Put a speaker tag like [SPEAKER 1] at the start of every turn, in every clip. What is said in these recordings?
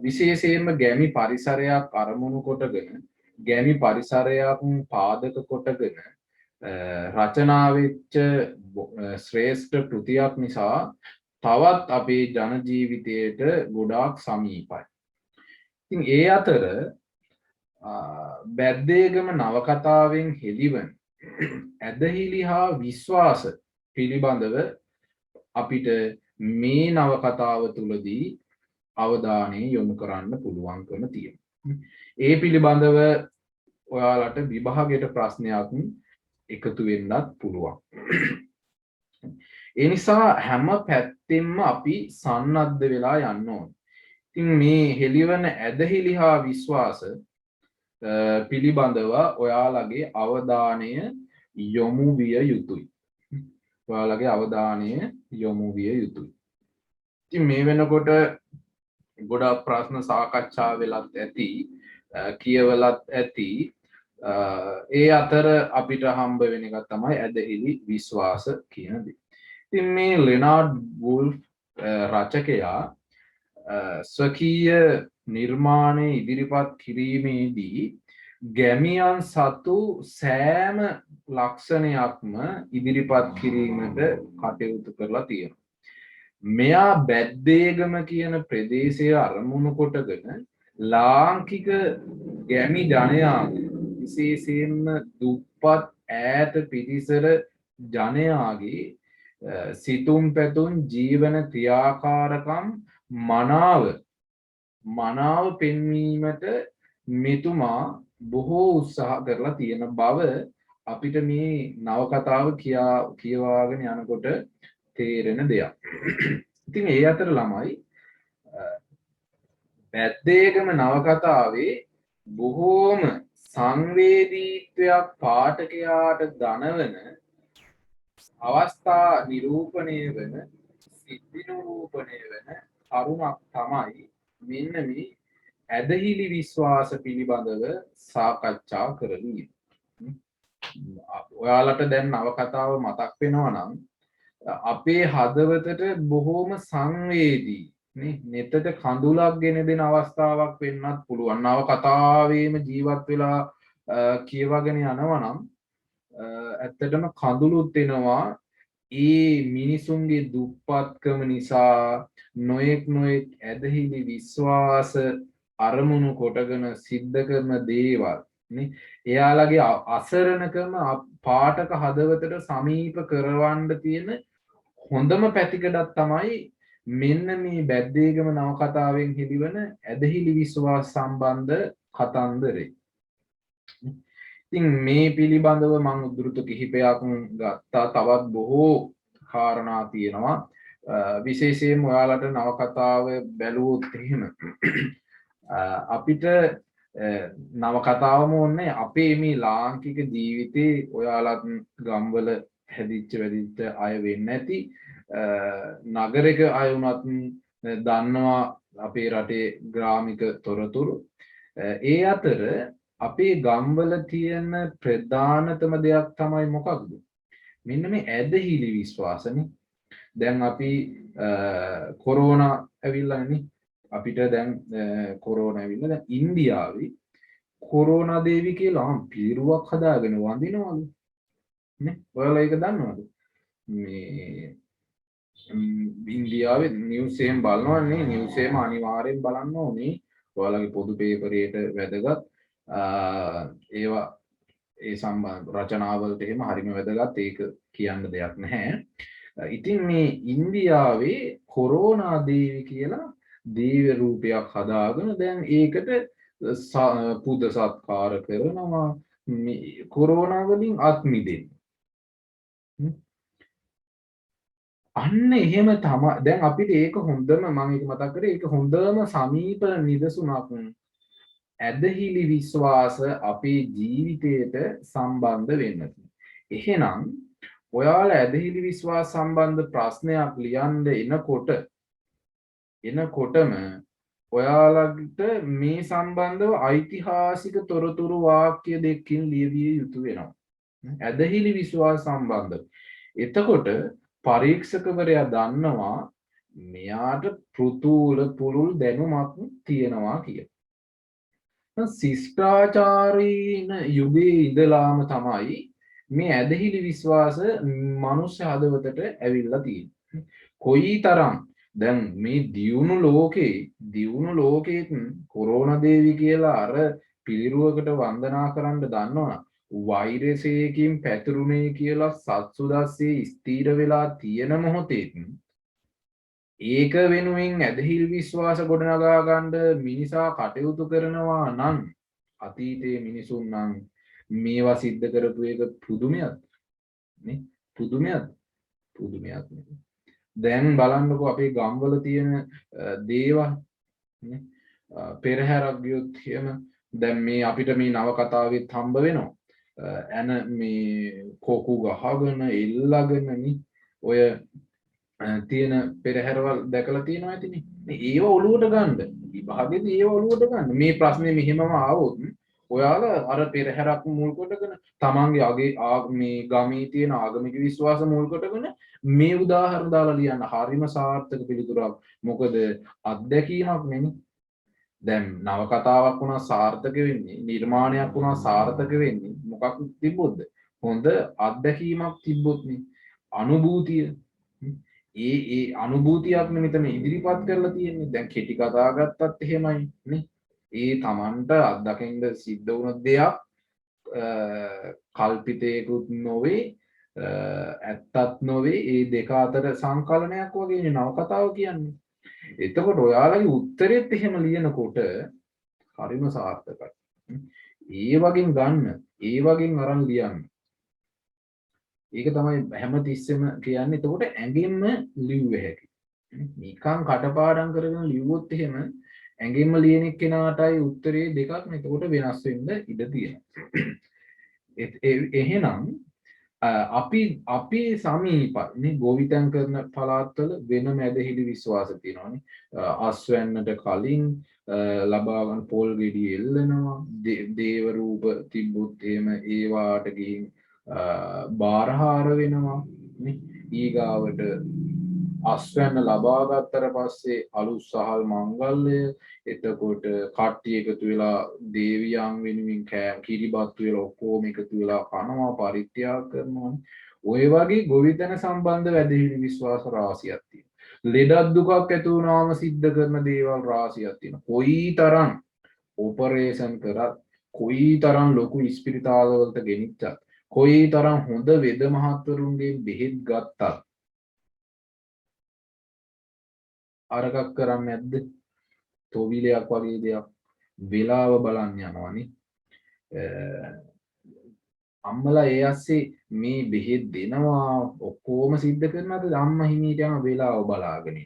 [SPEAKER 1] විශේෂයෙන්ම ගැමි පරිසරයක් අරමුණු කොටගෙන ගැමි පරිසරයක් පාදක කොටගෙන රචනා වෙච්ච ශ්‍රේෂ්ඨ කෘතියක් නිසා තවත් අපේ ජන ජීවිතයට ගොඩාක් සමීපයි. ඉතින් ඒ අතර බැද්දේගම නවකතාවෙන් හෙළිවන ඇදහිලි හා විශ්වාස පිළිබඳව අපිට මේ නවකතාව තුළදී අවධානය යොමු කරන්න පුළුවන්කම තියෙනවා. ඒ පිළිබඳව ඔයාලට විභාගයට ප්‍රශ්නයක් එකතු වෙන්නත් පුළුවන්. ඒ නිසා හැම පැත්තෙන්ම අපි සන්නද්ධ වෙලා යන්න ඕන. ඉතින් මේ හෙළිවන ඇදහිලි හා විශ්වාස පිළිබඳව ඔයාලගේ අවධානය යොමු විය යුතුයි. ඔයාලගේ අවධානය යොමු විය යුතුයි. ඉතින් මේ වෙනකොට ගොඩාක් ප්‍රශ්න සාකච්ඡා වෙලත් ඇති, කියවලත් ඇති. ඒ අතර අපිට හම්බ වෙන එක තමයි ඇදහිලි විශ්වාස කියන දේ. ඉතින් මේ ලෙනාඩ් වුල්ෆ් රචකයා ස්වකීය නිර්මාණය ඉදිරිපත් කිරීමේදී ගැමියන් සතු සෑම ලක්ෂණයක්ම ඉදිරිපත් කිරීමට කටයුතු කරලා තියෙනවා. මෙයා බැද්දේගම කියන ප්‍රදේශය අරමුණු කොටගෙන ලාංකික ගැමි ජනයාගේ විශේෂයෙන්ම දුප්පත් ඈත පිරිසර ජනයාගේ සිතුම් පැතුම් ජීවන ක්‍රියාකාරකම් මනාව පෙන්වීමට මෙතුමා බොහෝ උත්සාහ කරලා තියෙන බව අපිට මේ නවකතාව කියවාගෙන යනකොට තේරෙන දෙයක්. ඉතින් ඒ අතර ළමයි බැද්දේගම නවකතාවේ බොහෝම සංවේදීත්වයක් පාඨකයාට දනවන අවස්ථා නිරූපණය වන සිද්ධි නිරූපණය වන කරුණක් තමයි මෙන්න මේ ඇදහිලි විශ්වාස පිළිබඳව සාකච්ඡා කරන්නේ. ඔයාලට දැන් නවකතාව මතක් වෙනවා නම් අපේ හදවතට බොහෝම සංවේදී නෙතට කඳුලක් ගෙන දෙන අවස්ථාවක් වෙන්නත් පුළුවන්. නවකතාවේම ජීවත් වෙලා කියවගෙන යනවා නම් ඇත්තටම කඳුළුත් එනවා. ඒ මිනිසුන්ගේ දුප්පත්කම නිසා නොයෙක් ඇදහිලි විශ්වාස අරමුණු කොටගෙන සිද්ධ කරන දේවල් එයාලගේ අසරණකම පාඨක හදවතට සමීප කරවන්න තියෙන හොඳම පැතිකඩක් තමයි මෙන්න මේ බැද්දේගම නවකතාවෙන් හෙළිවන ඇදහිලි විශ්වාස සම්බන්ධ කතන්දරේ. ඉතින් මේ පිළිබඳව මම උද්දෘත කිහිපයක් ගත්තා. තවත් බොහෝ කාරණා තියෙනවා. විශේෂයෙන්ම ඔයාලට නවකතාව බැලුවොත් එහෙම අපිට නවකතාවම ඕනේ අපේ මේ ලාංකික ජීවිතේ ඔයාලත් ගම්වල හැදිච්ච වැඩිච්ච අය වෙන්න ඇති. නගරයක අය වුණත් දන්නවා අපේ රටේ ග්‍රාමික තොරතුරු. ඒ අතර අපේ ගම්වල තියෙන ප්‍රධානතම දෙයක් තමයි මොකක්ද? මෙන්න මේ ඇදහිලි විශ්වාසනේ. දැන් අපි කොරෝනා ඇවිල්ලානේ. අපිට දැන් කොරෝනා ඇවිල්ලා දැන් ඉන්දියාවේ කොරෝනා දේවි කියලා පිරුවක් හදාගෙන වඳිනවලු. නේ? ඔයාලා ඒක දන්නවද? මේ ඉන්දියාවේ නිවුස් එකෙන් බලනවනේ. නිවුස් එකම අනිවාර්යෙන් බලන්න ඕනේ. ඔයාලගේ පොදු පේපරේට වැදගත් ඒවා ඒ සම්බන්ධ රචනාවලට එහෙම හරිම වැදගත්. ඒක කියන්න දෙයක් නැහැ. ඉතින් මේ ඉන්දියාවේ කොරෝනා දේවි කියලා දේව රූපයක් හදාගෙන දැන් ඒකට පුද සත්කාර කරනවා මේ කොරෝනා වලින් අත් මිදෙන්න. අන්න එහෙම තමයි. දැන් අපිට ඒක හොඳම මම ඒක මතක් කරේ ඒක හොඳම සමීප නිදසුනක්. ඇදහිලි විශ්වාස අපේ ජීවිතයට සම්බන්ධ වෙන්න. එහෙනම් ඔයාලා ඇදහිලි විශ්වාස සම්බන්ධ ප්‍රශ්නයක් ලියන්න එනකොටම ඔයාලට මේ සම්බන්ධව ඓතිහාසික තොරතුරු වාක්‍ය දෙකකින් ලියවිය යුතු වෙනවා. ඇදහිලි විශ්වාස සම්බන්ධ. එතකොට පරීක්ෂකවරයා දන්නවා මෙයාට පෘතුල පුළුල් දැනුමක් තියෙනවා කිය. ශිෂ්ටාචාරීන යුගයේ ඉඳලාම තමයි මේ ඇදහිලි විශ්වාස මනුෂ්‍ය හදවතට ඇවිල්ලා තියෙන්නේ. කොයිතරම් දැන් මේ දියුණු ලෝකෙත් කොරෝනා දේවි කියලා අර පිළිරුවකට වන්දනා කරන්න දන්නවනම් වෛරසයකින් පැතුරුනේ කියලා සත්සුදස්සේ ස්ථීර වෙලා තියෙන මොහොතේත් ඒක වෙනුවෙන් ඇදහිල් විශ්වාස ගොඩනගා ගන්න මිනිසා කටයුතු කරනවා නම් අතීතයේ මිනිසුන් නම් මේවා සිද්ධ කරපු එක පුදුමයක් නේ පුදුමයක් නේ. දැන් බලන්නකෝ අපේ ගම්වල තියෙන දේවල් නේ පෙරහැරක් ගියොත් එහෙම දැන් මේ අපිට මේ නව කතාවෙත් හම්බ වෙනවා. එන මේ කොකු ගහගෙන එල්ලගෙන නේ ඔය තියෙන පෙරහැරවල් දැකලා තියෙනවා ඇතිනේ. ඒව ඔලුවට ගන්න. විභාගෙදී ඒව ඔලුවට ගන්න. මේ ප්‍රශ්නේ මෙහෙමම ආවොත් ඔයාලා අර පෙරහැරක් මුල් කොටගෙන තමන්ගේ මේ ගමේ තියෙන ආගමික විශ්වාස මුල් කොටගෙන මේ උදාහරණ දාලා ලියන්න හරිම සාර්ථක පිළිතුරක්. මොකද අත්දැකීමක් නෙමෙයි. දැන් නව කතාවක් වුණා සාර්ථක වෙන්නේ නිර්මාණයක් වුණා සාර්ථක වෙන්නේ මොකක් තිබ්බොත්ද? හොඳ අත්දැකීමක් තිබ්බොත් නේ. අනුභූතිය ඒ අනුභූතියක් මෙතන ඉදිරිපත් කරලා තියෙන්නේ. දැන් කෙටි කතා ගත්තත් එහෙමයි නේ. ඒ Tamanට අත්දකින්න සිද්ධ වුණ දෙයක් කල්පිතයකුත් නොවේ ඇත්තත් නොවේ. ඒ දෙක අතර සංකලනයක් වගේ නව කතාව කියන්නේ. එතකොට ඔයාලගේ උත්තරෙත් එහෙම ලියනකොට හරිම සාර්ථකයි. ඒ වගේ ගන්න, ඒ වගේ අරන් ලියන්න. ඒක තමයි හැමතිස්සෙම කියන්නේ. එතකොට ඇඟෙන්ම ලිව්ව හැකි. නිකන් කටපාඩම් කරගෙන ලිව්වොත් එහෙම ඇඟෙන්ම ලියන එක්කෙනාටයි උත්තරේ දෙකක් නේ. එතකොට වෙනස් වෙන්න ඉඩ තියෙනවා. එහෙනම් අපි සමීපයි නේ ගෝවිතැන් කරන පළාත්වල වෙනම ඇදහිලි විශ්වාස තියෙනවානේ. අස්වැන්නට කලින් ලබා ගන්න පොල් ගෙඩි එල්ලනවා. දේව රූප තිබ්බොත් එහෙම ඒවාට ගිහින් බාරහාර වෙනවා නේ. ඊගාවට අස්වැන්න ලබා ගත්තට පස්සේ අලුත් සහල් මංගල්‍ය එතකොට කට්ටිය එකතු වෙලා දේවියන් වෙනුවෙන් කිරිබත්තු වෙලා ඔක්කොම එකතු වෙලා කනවා පරිත්‍යාග කරනවා. ඔය වගේ ගොවිතැන සම්බන්ධ ඇදහිලි විශ්වාස රාශියක් තියෙනවා. ලෙඩක් දුකක් ඇති වුණාම සිද්ධ කරන දේවල් රාශියක් තියෙනවා. කොයිතරම් ඔපරේෂන් කරත් කොයිතරම් ලොකු ඉස්පිරිතාල වලට ගෙනිච්චත් කොයිතරම් හොඳ වෙද මහත්වරුන්ගේ බෙහෙත් ගත්තත් අරකක් කරන්නේ නැද්ද? තොවිලයක් වගේ දෙයක් වෙලාව බලන්න යනවනේ. අම්මලා ඒ ඇස්සේ මේ බෙහෙත් දෙනවා ඔක්කොම සිද්ධ කරනවාද අම්මා හිමීට යන වෙලාව බලාගෙන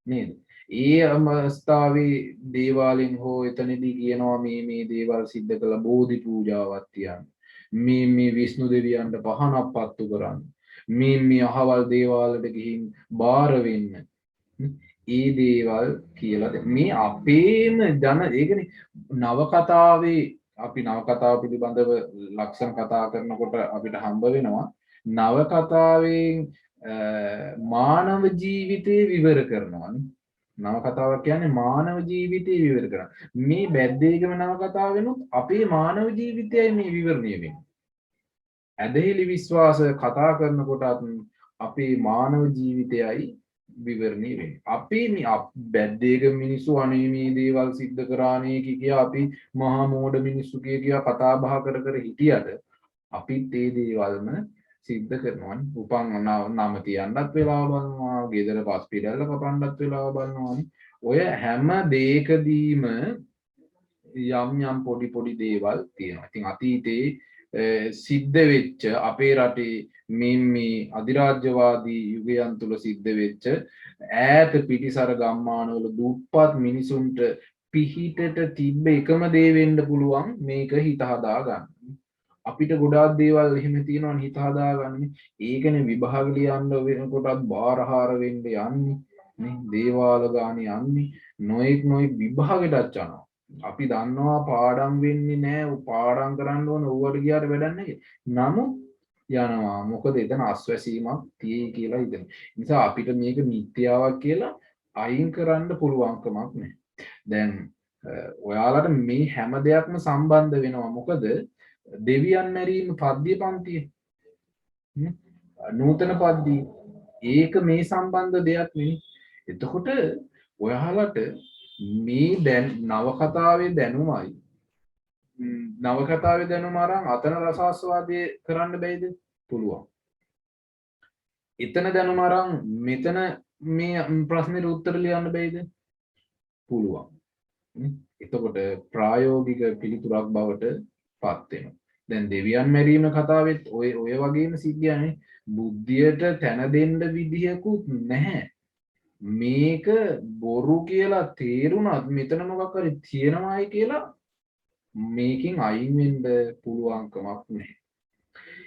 [SPEAKER 1] නේද? ඒ අවස්ථාවේ දේවාලෙන් හෝ එතනදී කියනවා මේ දේවල් සිද්ධ කළා බෝධි පූජාවක් තියන්න. මේ විෂ්ණු දෙවියන්ට පහනක් පත්තු කරන්න. මේ අහවල් දේවාලට ගිහින් බාර වෙන්න. ඒ දේවල් කියලා මේ අපේම ජන ඒකනේ නවකතාවේ අපි නවකතාව පිළිබඳව ලක්ෂණ කතා කරනකොට අපිට හම්බ වෙනවා නවකතාවෙන් මානව ජීවිතේ විවර කරනවානේ. නවකතාවක් කියන්නේ මානව ජීවිතේ විවර කරන. මේ බැද්දේගම නවකතාවෙනුත් අපේ මානව ජීවිතයයි මේ විවරණය වෙන්නේ. ඇදහිලි විශ්වාස කතා කරනකොටත් අපේ මානව ජීවිතයයි විවරණය වෙන්නේ. අපි බැද්දේක මිනිස්සු අනේ මේ දේවල් සිද්ධ කරානේ කියා අපි මහා මෝඩ මිනිස්සු කියා කතා බහ කර හිටියට අපිත් ඒ දේවල්ම සිද්ධ කරනවා. උපන් නම තියන්නත් වෙලාව බලනවා, ගෙදර පස් පිටල්ල කපන්නත් වෙලාව බලනවා. ඔය හැම දෙයකදීම යම් පොඩි දේවල් තියෙනවා. ඉතින් අතීතේ සිද්ධ වෙච්ච අපේ රටේ මේ අධිරාජ්‍යවාදී යුගයන් තුල සිද්ධ වෙච්ච ඈත පිටිසර ගම්මානවල දුප්පත් මිනිසුන්ට පිහිටට තිබ්බ එකම දේ වෙන්න පුළුවන් මේක හිත හදා ගන්න. අපිට ගොඩාක් දේවල් එහෙම තියෙනවනේ හිත හදා ගන්න. ඒකනේ විභාග ලියන්න වෙනකොටත් බාරහාර වෙන්න යන්නේ නේ. දේවාල ගානේ යන්නේ නොඑක් විභාගෙටත් යනවා. අපි දන්නවා පාඩම් වෙන්නේ නැහැ. පාඩම් කරන්න ඕන ඕවට ගියාට වැඩක් නැහැ. නමුත් යනවා. මොකද එතන අස්වැසීමක් තියෙයි කියලා හිතන. නිසා අපිට මේක මිත්‍යාවක් කියලා අයින් කරන්න පුළුවන්කමක් නැහැ. දැන් ඔයාලට මේ හැම දෙයක්ම සම්බන්ධ වෙනවා. මොකද දෙවියන් මැරීම පද්‍ය පන්තිය. නූතන පද්‍ය. ඒක මේ සම්බන්ධ දෙයක් නෙවෙයි. එතකොට ඔයාලට මේ දැන් නවකතාවේ දැනුමයි නවකතාවේ දැනුම අරන් අතන රසාස්වාදයේ කරන්න බැයිද? පුළුවන්. එතන දැනුම අරන් මෙතන මේ ප්‍රශ්නෙට උත්තර ලියන්න බැයිද? පුළුවන්. එතකොට ප්‍රායෝගික පිළිතුරක් බවට පත් වෙනවා. දැන් දෙවියන් මැරීම කතාවෙත් ඔය වගේම සිද්ධියනේ. බුද්ධියට තැන දෙන්න විදියකුත් නැහැ. මේක බොරු කියලා තේරුණත් මෙතන මොකක් හරි තියෙනවායි කියලා මේකෙන් අයින් වෙන්න පුළුවන්කමක් නැහැ.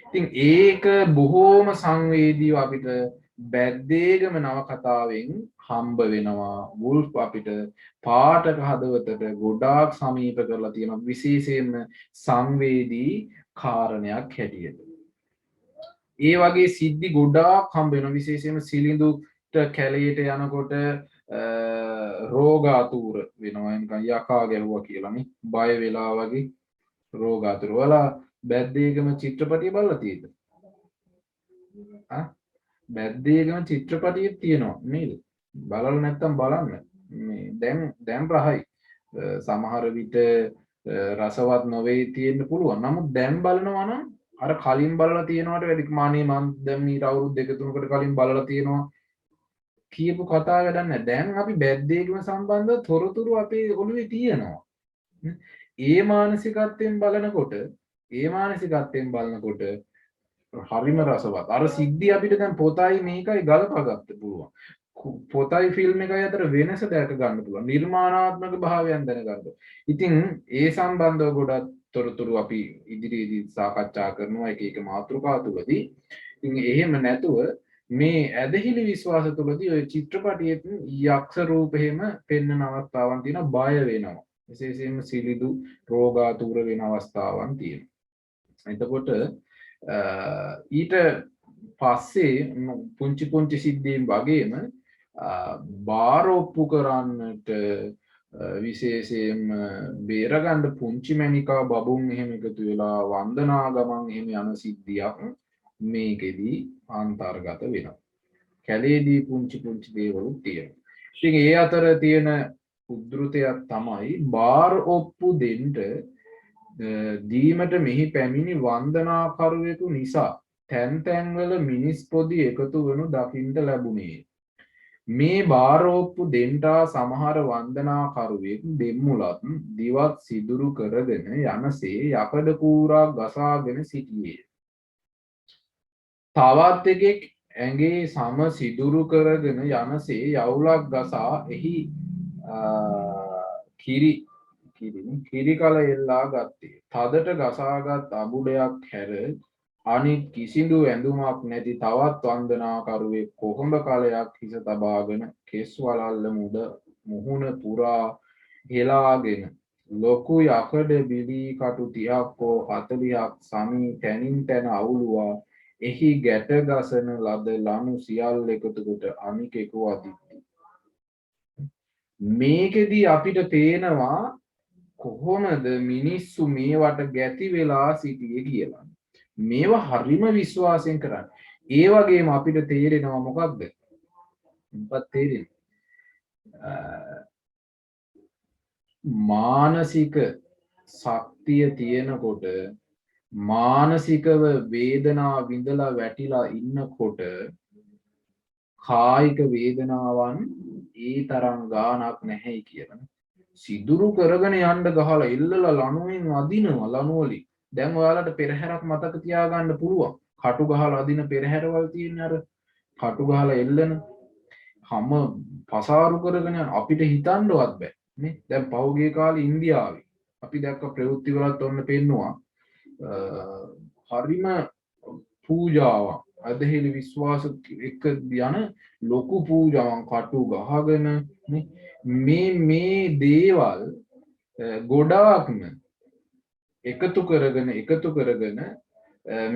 [SPEAKER 1] ඉතින් ඒක බොහෝම සංවේදීව අපිට බැද්දේගම නවකතාවෙන් හම්බ වෙනවා. වුල්ෆ් අපිට පාඨක හදවතට ගොඩාක් සමීප කරලා තියෙන විශේෂයෙන්ම සංවේදී කාරණයක් හැටියට. ඒ වගේ සිද්ධි ගොඩාක් හම්බ වෙනවා. විශේෂයෙන්ම සිලිඳුට කැලේට යනකොට රෝගාතුර වෙනවා. නිකන් යකා ගැහුවා කියලානේ. බය වෙලා වගේ රෝගාතුර. වල බැද්දේගම චිත්‍රපටිය බලලා තියෙද? බැද්දේගම චිත්‍රපටියේ තියෙනවා නේද? බලලා නැත්තම් බලන්න. මේ දැන් රහයි. සමහර විට රසවත් නොවේ තියෙන්න පුළුවන්. නමුත් දැන් බලනවා නම් අර කලින් බලලා තියෙනවට වැඩි මානේ මම දැන් මීට අවුරුදු 2-3කට කලින් බලලා තියෙනවා කියපු කතාව වැඩක් නැහැ. දැන් අපි බැද්දේගම සම්බන්ධ තොරතුරු අපේ ඔළුවේ තියෙනවා. ඒ මානසිකත්වයෙන් බලනකොට හරිම රසවත්. අර සිද්ධිය අපිට දැන් පොතයි මේකයි ගලපා ගන්න පුළුවන්. පොතයි ෆිල්ම් එකයි අතර වෙනස දැක ගන්න පුළුවන්. නිර්මාණාත්මක භාවයන් දැනගන්න. ඉතින් ඒ සම්බන්ධව ගොඩක් තොරතුරු අපි ඉදිරියේදී සාකච්ඡා කරනවා එක මාතෘකා තුලදී. ඉතින් එහෙම නැතුව මේ ඇදහිලි විශ්වාස තුලදී ඔය චිත්‍රපටියේ යක්ෂ රූපෙම පෙන්වන අවස්ථාවන් තියෙනවා. බය වෙනවා. විශේෂයෙන්ම සිලිදු රෝගාතුර වෙන අවස්ථාවන් තියෙනවා. එතකොට ඊට පස්සේ පුංචි සිද්ධීන් වගේම බාර ඔප්පු කරන්නට විශේෂයෙන්ම බේරගන්න පුංචි මැනිකා බබුන් එහෙම එකතු වෙලා වන්දනා ගමන් එහෙම යන සිද්ධියක් මේකෙදී අන්තර්ගත වෙනවා. කැලේදී පුංචි දේවලුත් තියෙනවා. ඉතින් ඒ අතර තියෙන උද්ෘතයක් තමයි බාර ඔප්පු දෙන්න දීමට මෙහි පැමිණි වන්දනාකරුවෙකු නිසා තැන් තැන්වල මිනිස් පොදි එකතු වනු දකින්න ලැබුණේ. මේ බාර ඔප්පු දෙන්නා සමහර වන්දනාකරුවෙක් දෙම්මුලත් දිවත් සිදුරු කරගෙන යනසේ යකඩ කූරා ගසාගෙන සිටියේ. තවත් එකෙක් ඇඟේ සම සිදුරු කරගෙන යනසේ යවුලක් ගසා එහි කිරි කල එල්ලා ගත්තේ. තදට ගසාගත් අබුඩයක් හැර අනිත් කිසිදු ඇඳුමක් නැති තවත් වන්දනාකරුවෙක් කොහොඹ කලයක් හිස තබාගෙන කෙස් වලල්ල මුහුණ පුරා හෙලාගෙන ලොකු යකඩ බිලී කටු 30ක් හෝ 40ක් සමී තැනින් තැන අවුලුවා එහි ගැට ගසන ලද ලනු සියල්ල එකතු කොට අනිකෙකු අදිත්ති. මේකෙදී අපිට පේනවා කොහොමද මිනිස්සු මේවට ගැති වෙලා සිටියේ කියලා. මේවා හරිම විශ්වාසයෙන් කරන්නේ. ඒ වගේම අපිට තේරෙනවා මොකක්ද? මොකක්ද තේරෙන්නේ? මානසික ශක්තිය තියෙනකොට මානසිකව වේදනා විඳලා වැටිලා ඉන්නකොට කායික වේදනාවන් ඒ තරම් ගාණක් නැහැයි කියලා. සිදුරු කරගෙන යන්න ගහලා ඉල්ලලා ලණුවෙන් අදිනවා ලණු වලින්. දැන් ඔයාලට පෙරහැරක් මතක තියාගන්න පුළුවන්. කටු ගහලා අදින පෙරහැරවල් තියෙන අර කටු ගහලා එල්ලන හැම පසාරු කරගෙන අපිට හිතන්නවත් බෑ නේ. දැන් පහුගිය කාලේ ඉන්දියාවේ අපි දැක්ක ප්‍රවෘත්ති වලත් ඔන්න පෙන්නවා හරිම පූජාවක් අදහිලි විශ්වාස එක්ක යන ලොකු පූජාවන් කටු ගහගෙන මේ දේවල් ගොඩාක්ම එකතු කරගෙන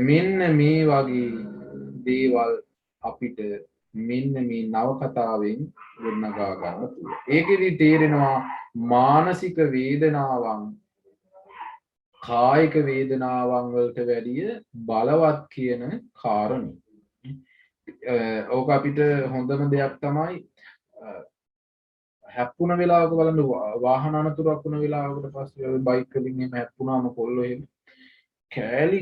[SPEAKER 1] මෙන්න මේ වගේ දේවල් අපිට මෙන්න මේ නවකතාවෙන් ගොඩනගා ගන්න පුළුවන්. ඒකෙදි තේරෙනවා මානසික වේදනාවන් කායික වේදනාවන් වලට වැඩිය බලවත් කියන කාරණේ. ඕක අපිට හොඳම දෙයක් තමයි හැප්පුණ වෙලාවක බලන්න වාහන අනතුරක් වුණ වෙලාවකට පස්සේ බයික් වලින් එහෙම හැප්පුණාම කොල්ලෝ එහෙම කෑලි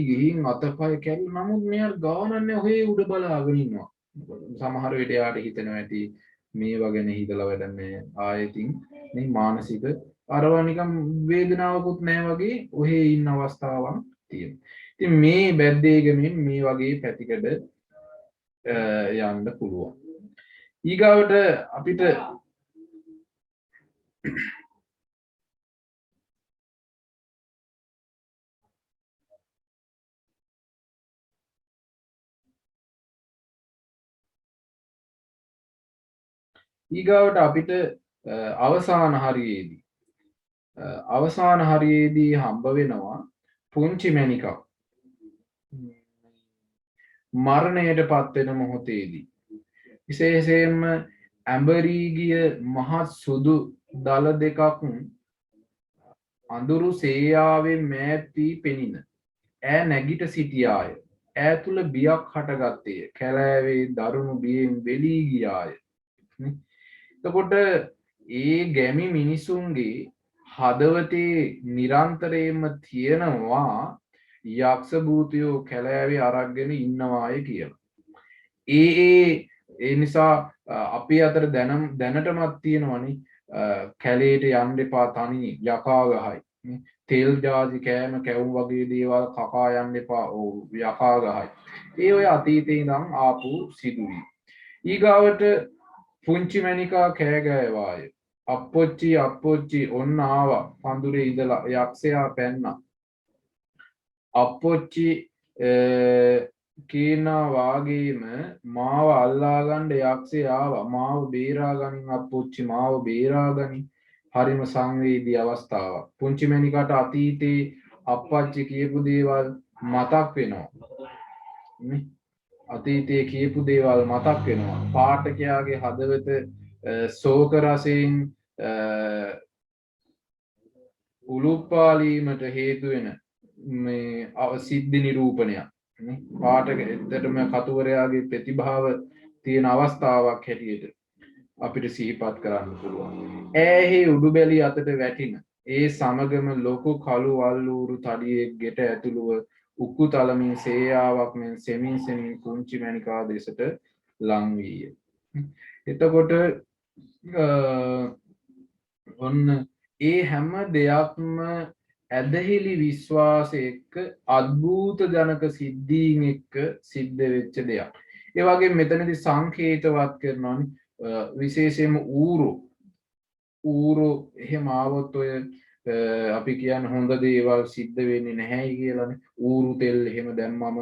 [SPEAKER 1] ගිහින් අතපය කැල් නමුත් මෙයා ගානන්නේ ඔහේ උඩ බලාගෙන ඉන්නවා. සමහර විට යාට හිතෙනවා ඇති මේවා ගැන හිතලා වැඩක් නැහැ. ආයෙතින් මේ මානසික අරවා නිකන් වේදනාවකුත් නැහැ වගේ ඔහේ ඉන්න අවස්ථාවක් තියෙනවා. ඉතින් මේ බැද්දේගමින් මේ වගේ පැතිකඩ යන්න පුළුවන්. ඊගාවට අපිට අවසාන හරියේදී හම්බ වෙනවා පුංචි මැණිකක් මරණයට පත් වෙන මොහොතේදී විශේෂයෙන්ම ඇඹරී ගිය මහත් සුදු දල දෙකක් අඳුරු සේයාවෙන් මෑත් වී පෙනින ඈ නැගිට සිටියාය. ඈ තුල බියක් හටගත්තේය. කැලෑවේ දරුණු බියෙන් වෙලී ගියාය. එතකොට ඒ ගැමි මිනිසුන්ගේ හදවතේ නිරන්තරයෙන්ම තියෙනවා යක්ෂ භූතයෝ කැලෑවේ අරගෙන ඉන්නවාය කියලා. ඒ නිසා අපි අතර දැනටමත් තියෙනවනේ කැලේට යන්න එපා තනි යකා ගහයි. තෙල් ජාති කෑම කැවුම් වගේ දේවල් කකා යන්න එපා යකා ගහයි. ඒ ඔය අතීතේ ඉඳන් ආපු සිදුවීම්. ඊගාවට පුංචි මැණිකා කෑ ගෑවාය. අප්පොච්චි ඔන්න ආවා පඳුරේ ඉඳලා යක්ෂයා පැන්නා. අප්පොච්චි කියනා වාගේම මාව අල්ලා ගන්න යක්ෂයා ආවා. මාව බේරා ගනින් අප්පොච්චි මාව බේරා ගනින්. හරිම සංවේදී අවස්ථාවක්. පුංචි මැණිකට අතීතේ අප්පච්චි කියපු දේවල් මතක් වෙනවා. අතීතයේ කියපු දේවල් මතක් වෙනවා. පාඨකයාගේ හදවත ශෝක රසයෙන් උලුප්පාලීමට හේතු වෙන මේ සිද්ධි නිරූපණයක්. පාඨක ඇත්තටම කතුවරයාගේ ප්‍රතිභාව තියෙන අවස්ථාවක් හැටියට අපිට සිහිපත් කරන්න පුළුවන්. ඈහි උඩුබැලි අතට වැටින ඒ සමගම ලොකු කළු වල්ලූරු තඩියෙක් ගෙට ඇතුළුව උක්කු තලමින් සේයාවක් මෙන් සෙමින් පුංචි මැණිකා දෙසට ලං වීය. එතකොට ඔන්න ඒ හැම දෙයක්ම ඇදහිලි විශ්වාස එක්ක අද්භූත ජනක සිද්ධීන් එක්ක සිද්ධ වෙච්ච දෙයක්. ඒ වගේ මෙතනදී සංකේතවත් කරනවානේ විශේෂයෙන්ම ඌරු එහෙම ආවොත් ඔය අපි කියන්නේ හොඳ දේවල් සිද්ධ වෙන්නේ නැහැයි කියලානේ. ඌරු තෙල් එහෙම දැම්මම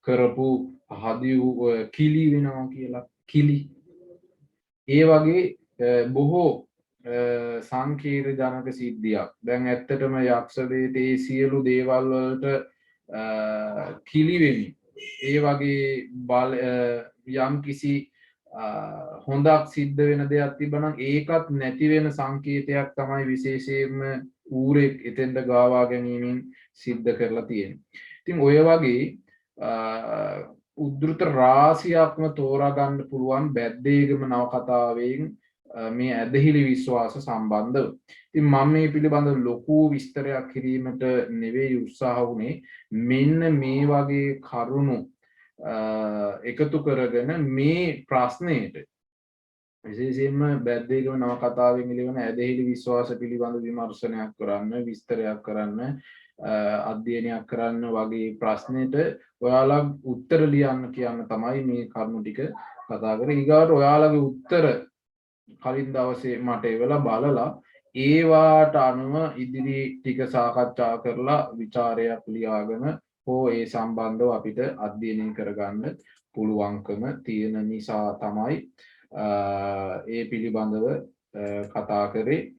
[SPEAKER 1] කරපු හදිව් කිලි වෙනවා කියලා. කිලි ඒ වගේ බොහෝ සංකීර්ණ ජනක සිද්ධියක්. දැන් ඇත්තටම යක්ෂ වේදේ සියලු දේවල් වලට කිලි වෙමින් ඒ වගේ යම් කිසි හොඳක් සිද්ධ වෙන දෙයක් තිබ්බනම් ඒකත් නැති වෙන සංකේතයක් තමයි විශේෂයෙන්ම ඌරෙක් එතෙන්ට ගාවා ගැනීමෙන් සිද්ධ කරලා තියෙන්නේ. ඉතින් ඔය වගේ උද්දෘත රාශියක්ම තෝරා ගන්න පුළුවන් බැද්දේගම නවකතාවෙන් මේ ඇදහිලි විශ්වාස සම්බන්ධව. ඉතින් මම මේ පිළිබඳව ලොකු විස්තරයක් කිරීමට නෙවෙයි උත්සාහ වුණේ. මෙන්න මේ වගේ කරුණු එකතු කරගෙන මේ ප්‍රශ්නයට විශේෂයෙන්ම බැද්දේගම නවකතාවෙන් එළිවන ඇදහිලි විශ්වාස පිළිබඳ විමර්ශනයක් කරන්න, විස්තරයක් කරන්න, අධ්‍යයනයක් කරන්න වගේ ප්‍රශ්නෙට ඔයාලා උත්තර ලියන්න කියන්න තමයි මේ කරුණු ටික කතා කරේ. ඊගාට ඔයාලගේ උත්තර කලින් දවසේ මට එවලා බලලා ඒවාට අනුව ඉදිරි ටික සාකච්ඡා කරලා ਵਿਚාරයක් ලියාගෙන හෝ ඒ සම්බන්ධව අපිට අධ්‍යයනය කරගන්න පුළුවන්කම තියෙන නිසා තමයි ඒ පිළිබඳව කතා කරේ.